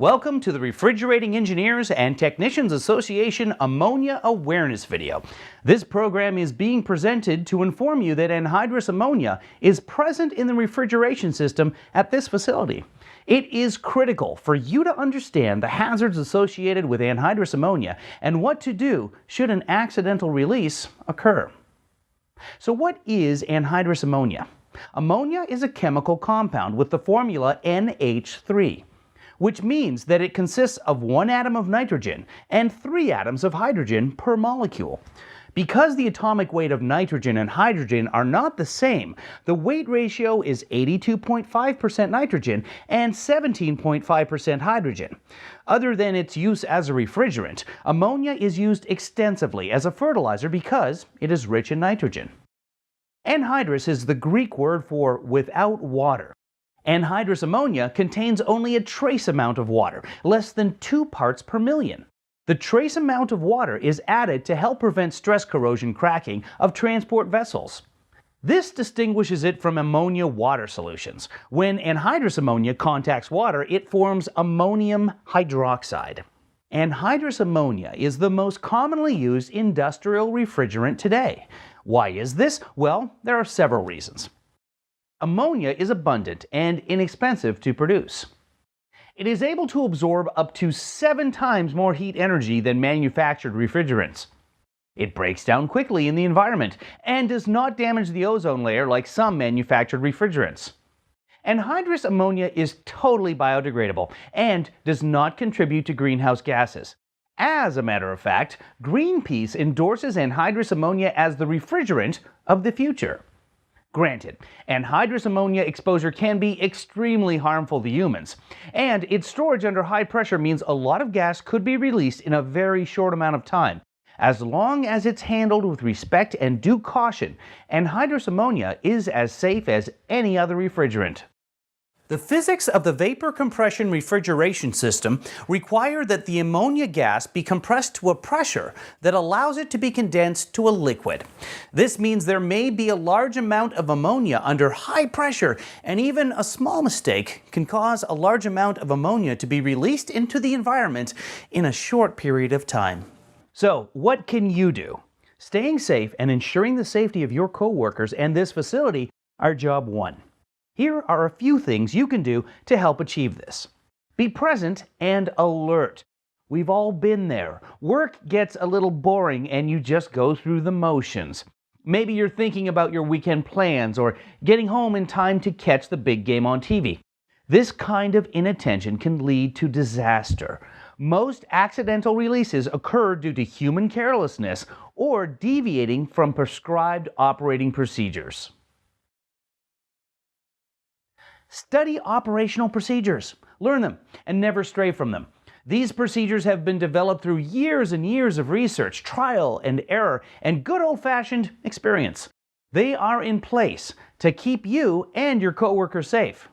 Welcome to the Refrigerating Engineers and Technicians Association Ammonia Awareness video. This program is being presented to inform you that anhydrous ammonia is present in the refrigeration system at this facility. It is critical for you to understand the hazards associated with anhydrous ammonia and what to do should an accidental release occur. So what is anhydrous ammonia? Ammonia is a chemical compound with the formula NH3. Which means that it consists of one atom of nitrogen and 3 atoms of hydrogen per molecule. Because the atomic weight of nitrogen and hydrogen are not the same, the weight ratio is 82.5% nitrogen and 17.5% hydrogen. Other than its use as a refrigerant, ammonia is used extensively as a fertilizer because it is rich in nitrogen. Anhydrous is the Greek word for without water. Anhydrous ammonia contains only a trace amount of water, less than 2 parts per million. The trace amount of water is added to help prevent stress corrosion cracking of transport vessels. This distinguishes it from ammonia water solutions. When anhydrous ammonia contacts water, it forms ammonium hydroxide. Anhydrous ammonia is the most commonly used industrial refrigerant today. Why is this? Well, there are several reasons. Ammonia is abundant and inexpensive to produce. It is able to absorb up to 7 times more heat energy than manufactured refrigerants. It breaks down quickly in the environment and does not damage the ozone layer like some manufactured refrigerants. Anhydrous ammonia is totally biodegradable and does not contribute to greenhouse gases. As a matter of fact, Greenpeace endorses anhydrous ammonia as the refrigerant of the future. Granted, anhydrous ammonia exposure can be extremely harmful to humans, and its storage under high pressure means a lot of gas could be released in a very short amount of time. As long as it's handled with respect and due caution, anhydrous ammonia is as safe as any other refrigerant. The physics of the vapor compression refrigeration system require that the ammonia gas be compressed to a pressure that allows it to be condensed to a liquid. This means there may be a large amount of ammonia under high pressure, and even a small mistake can cause a large amount of ammonia to be released into the environment in a short period of time. So, what can you do? Staying safe and ensuring the safety of your coworkers and this facility are job one. Here are a few things you can do to help achieve this. Be present and alert. We've all been there. Work gets a little boring and you just go through the motions. Maybe you're thinking about your weekend plans or getting home in time to catch the big game on TV. This kind of inattention can lead to disaster. Most accidental releases occur due to human carelessness or deviating from prescribed operating procedures. Study operational procedures. Learn them and never stray from them. These procedures have been developed through years and years of research, trial and error, and good old-fashioned experience. They are in place to keep you and your coworkers safe.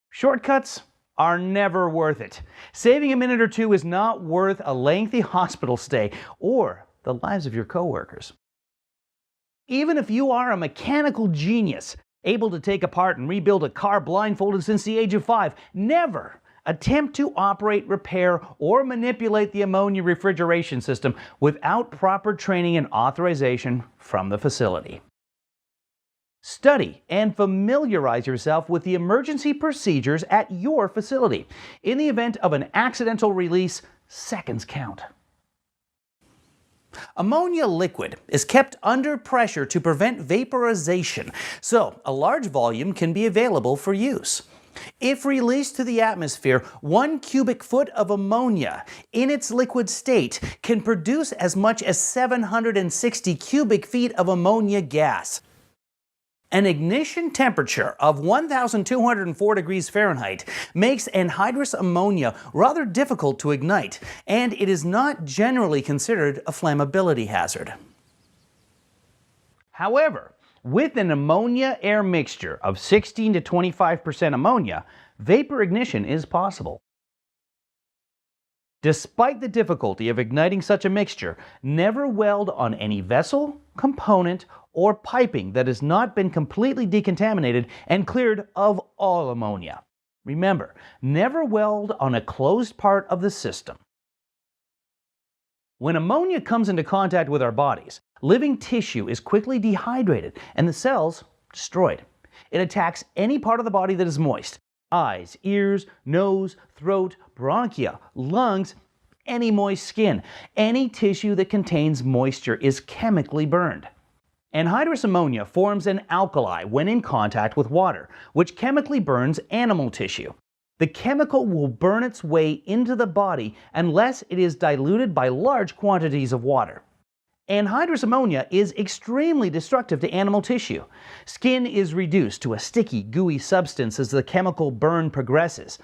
Shortcuts are never worth it. Saving a minute or two is not worth a lengthy hospital stay or the lives of your coworkers. Even if you are a mechanical genius, able to take apart and rebuild a car blindfolded since the age of 5, never attempt to operate, repair, or manipulate the ammonia refrigeration system without proper training and authorization from the facility. Study and familiarize yourself with the emergency procedures at your facility. In the event of an accidental release, seconds count. Ammonia liquid is kept under pressure to prevent vaporization, so a large volume can be available for use. If released to the atmosphere, 1 cubic foot of ammonia in its liquid state can produce as much as 760 cubic feet of ammonia gas. An ignition temperature of 1,204 degrees Fahrenheit makes anhydrous ammonia rather difficult to ignite, and it is not generally considered a flammability hazard. However, with an ammonia-air mixture of 16 to 25% ammonia, vapor ignition is possible. Despite the difficulty of igniting such a mixture, never weld on any vessel, component, or piping that has not been completely decontaminated and cleared of all ammonia. Remember, never weld on a closed part of the system. When ammonia comes into contact with our bodies, living tissue is quickly dehydrated and the cells destroyed. It attacks any part of the body that is moist: eyes, ears, nose, throat, bronchia, lungs, any moist skin. Any tissue that contains moisture is chemically burned. Anhydrous ammonia forms an alkali when in contact with water, which chemically burns animal tissue. The chemical will burn its way into the body unless it is diluted by large quantities of water. Anhydrous ammonia is extremely destructive to animal tissue. Skin is reduced to a sticky, gooey substance as the chemical burn progresses.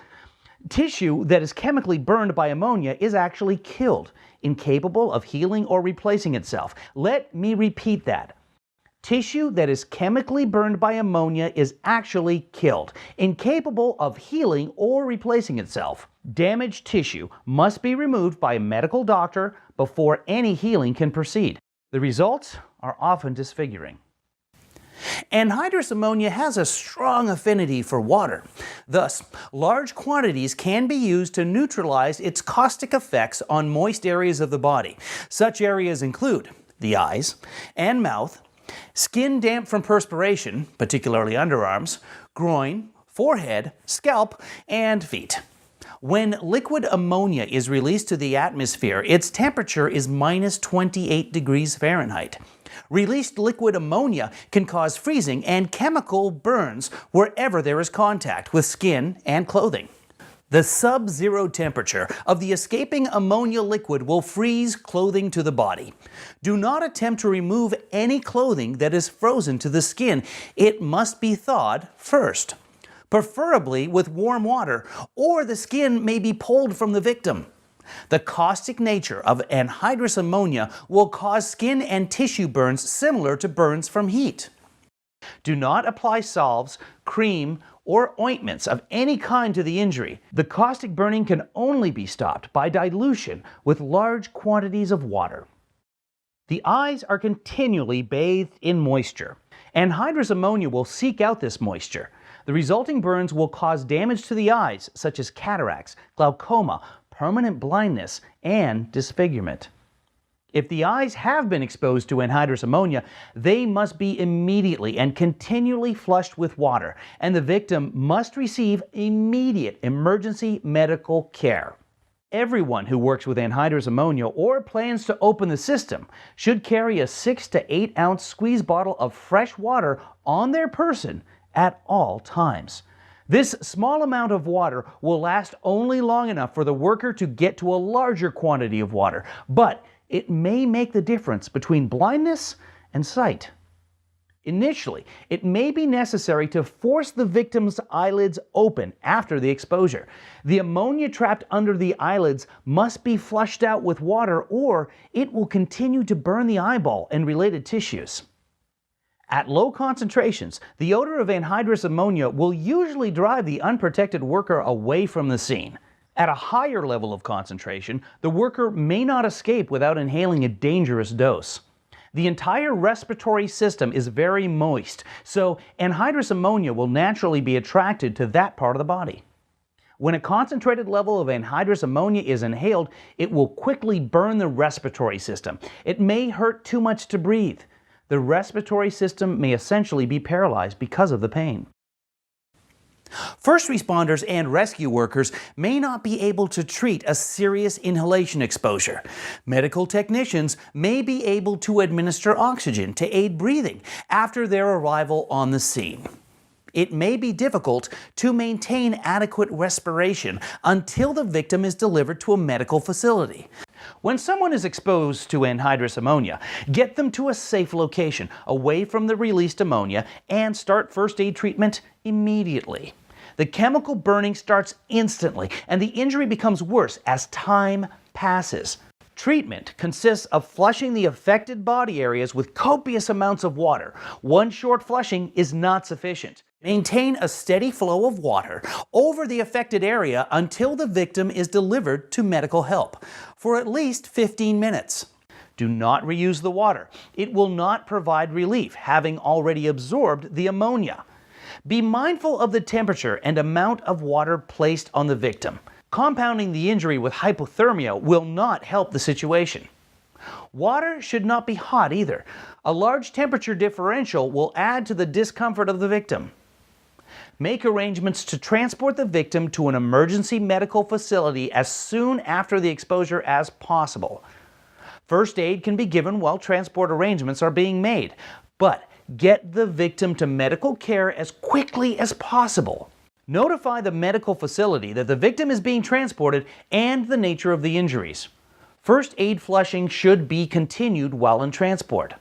Tissue that is chemically burned by ammonia is actually killed, incapable of healing or replacing itself. Let me repeat that. Tissue that is chemically burned by ammonia is actually killed, incapable of healing or replacing itself. Damaged tissue must be removed by a medical doctor before any healing can proceed. The results are often disfiguring. Anhydrous ammonia has a strong affinity for water. Thus, large quantities can be used to neutralize its caustic effects on moist areas of the body. Such areas include the eyes and mouth, skin damp from perspiration, particularly underarms, groin, forehead, scalp, and feet. When liquid ammonia is released to the atmosphere, its temperature is minus 28 degrees Fahrenheit. Released liquid ammonia can cause freezing and chemical burns wherever there is contact with skin and clothing. The sub-zero temperature of the escaping ammonia liquid will freeze clothing to the body. Do not attempt to remove any clothing that is frozen to the skin. It must be thawed first, preferably with warm water, or the skin may be pulled from the victim. The caustic nature of anhydrous ammonia will cause skin and tissue burns similar to burns from heat. Do not apply salves, cream, or ointments of any kind to the injury. The caustic burning can only be stopped by dilution with large quantities of water. The eyes are continually bathed in moisture. Anhydrous ammonia will seek out this moisture. The resulting burns will cause damage to the eyes, such as cataracts, glaucoma, permanent blindness, and disfigurement. If the eyes have been exposed to anhydrous ammonia, they must be immediately and continually flushed with water, and the victim must receive immediate emergency medical care. Everyone who works with anhydrous ammonia or plans to open the system should carry a 6 to 8 ounce squeeze bottle of fresh water on their person at all times. This small amount of water will last only long enough for the worker to get to a larger quantity of water, but it may make the difference between blindness and sight. Initially, it may be necessary to force the victim's eyelids open after the exposure. The ammonia trapped under the eyelids must be flushed out with water, or it will continue to burn the eyeball and related tissues. At low concentrations, the odor of anhydrous ammonia will usually drive the unprotected worker away from the scene. At a higher level of concentration, the worker may not escape without inhaling a dangerous dose. The entire respiratory system is very moist, so anhydrous ammonia will naturally be attracted to that part of the body. When a concentrated level of anhydrous ammonia is inhaled, it will quickly burn the respiratory system. It may hurt too much to breathe. The respiratory system may essentially be paralyzed because of the pain. First responders and rescue workers may not be able to treat a serious inhalation exposure. Medical technicians may be able to administer oxygen to aid breathing after their arrival on the scene. It may be difficult to maintain adequate respiration until the victim is delivered to a medical facility. When someone is exposed to anhydrous ammonia, get them to a safe location away from the released ammonia and start first aid treatment immediately. The chemical burning starts instantly, and the injury becomes worse as time passes. Treatment consists of flushing the affected body areas with copious amounts of water. One short flushing is not sufficient. Maintain a steady flow of water over the affected area until the victim is delivered to medical help for at least 15 minutes. Do not reuse the water. It will not provide relief, having already absorbed the ammonia. Be mindful of the temperature and amount of water placed on the victim. Compounding the injury with hypothermia will not help the situation. Water should not be hot either. A large temperature differential will add to the discomfort of the victim. Make arrangements to transport the victim to an emergency medical facility as soon after the exposure as possible. First aid can be given while transport arrangements are being made, but get the victim to medical care as quickly as possible. Notify the medical facility that the victim is being transported and the nature of the injuries. First aid flushing should be continued while in transport.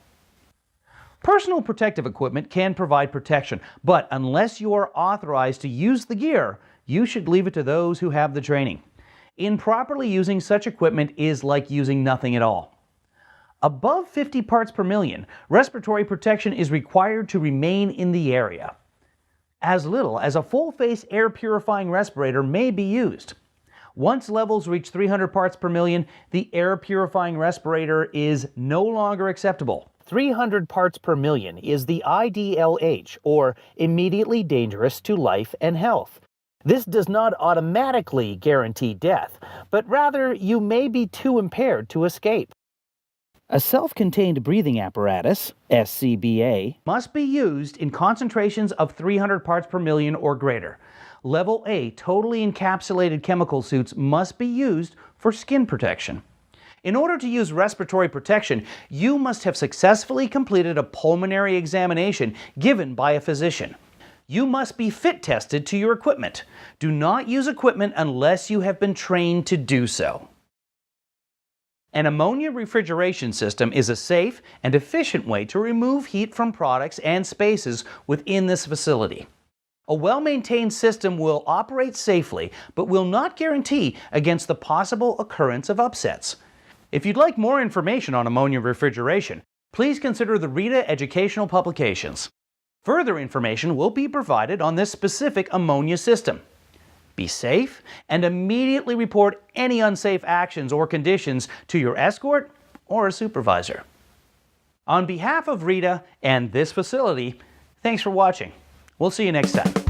Personal protective equipment can provide protection, but unless you are authorized to use the gear, you should leave it to those who have the training. Improperly using such equipment is like using nothing at all. Above 50 parts per million, respiratory protection is required to remain in the area. As little as a full-face air purifying respirator may be used. Once levels reach 300 parts per million, the air purifying respirator is no longer acceptable. 300 parts per million is the IDLH, or immediately dangerous to life and health. This does not automatically guarantee death, but rather you may be too impaired to escape. A self-contained breathing apparatus, SCBA, must be used in concentrations of 300 parts per million or greater. Level A totally encapsulated chemical suits must be used for skin protection. In order to use respiratory protection, you must have successfully completed a pulmonary examination given by a physician. You must be fit tested to your equipment. Do not use equipment unless you have been trained to do so. An ammonia refrigeration system is a safe and efficient way to remove heat from products and spaces within this facility. A well-maintained system will operate safely, but will not guarantee against the possible occurrence of upsets. If you'd like more information on ammonia refrigeration, please consider the RETA educational publications. Further information will be provided on this specific ammonia system. Be safe and immediately report any unsafe actions or conditions to your escort or a supervisor. On behalf of RETA and this facility, thanks for watching. We'll see you next time.